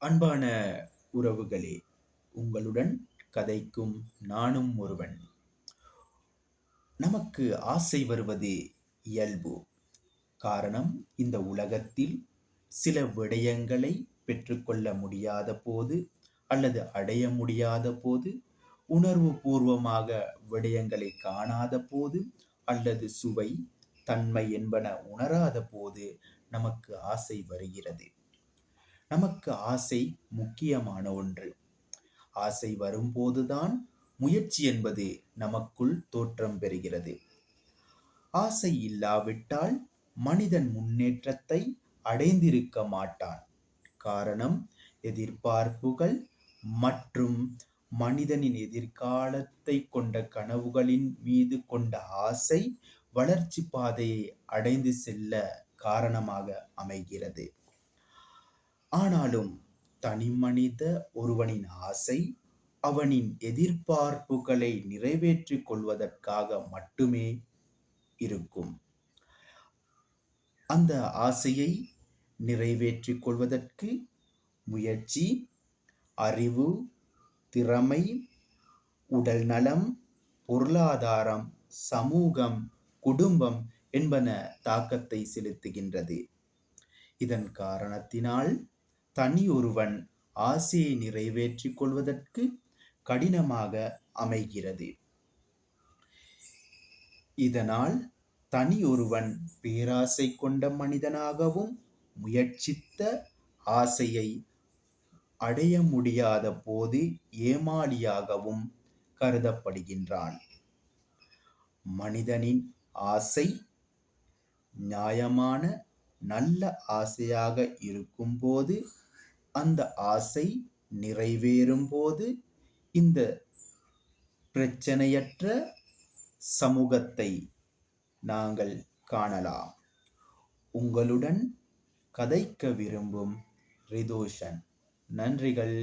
அன்பான உறவுகளே, உங்களுடன் கதைக்கும் நானும் ஒருவன். நமக்கு ஆசை வருவது இயல்பு. காரணம், இந்த உலகத்தில் சில விடயங்களை பெற்றுக்கொள்ள முடியாத போது அல்லது அடைய முடியாத போது, உணர்வு பூர்வமாக விடயங்களை காணாத போது அல்லது சுவை, தன்மை என்பன உணராத போது நமக்கு ஆசை வருகிறது. நமக்கு ஆசை முக்கியமான ஒன்று. ஆசை வரும்போதுதான் முயற்சி என்பது நமக்குள் தோற்றம் பெறுகிறது. ஆசை இல்லாவிட்டால் மனிதன் முன்னேற்றத்தை அடைந்திருக்க மாட்டான். காரணம், எதிர்பார்ப்புகள் மற்றும் மனிதனின் எதிர்காலத்தை கொண்ட கனவுகளின் மீது கொண்ட ஆசை வளர்ச்சி பாதையை அடைந்து செல்ல காரணமாக அமைகிறது. ஆனாலும் தனி மனித ஒருவனின் ஆசை அவனின் எதிர்பார்ப்புகளை நிறைவேற்றிக் கொள்வதற்காக மட்டுமே இருக்கும். அந்த ஆசையை நிறைவேற்றிக் கொள்வதற்கு முயற்சி, அறிவு, திறமை, உடல் நலம், பொருளாதாரம், சமூகம், குடும்பம் என்பன தாக்கத்தை செலுத்துகின்றது. இதன் காரணத்தினால் தனியொருவன் ஆசையை நிறைவேற்றிக் கொள்வதற்கு கடினமாக அமைகிறது. இதனால் தனியொருவன் பேராசை கொண்ட மனிதனாகவும், முயற்சித்த ஆசையை அடைய முடியாத போது ஏமாளியாகவும் கருதப்படுகின்றான். மனிதனின் ஆசை நியாயமான நல்ல ஆசையாக இருக்கும்போது, அந்த ஆசை நிறைவேறும் போது இந்த பிரச்சனையற்ற சமூகத்தை நாங்கள் காணலாம். உங்களுடன் கதைக்க விரும்பும் ரிதோஷன். நன்றிகள்.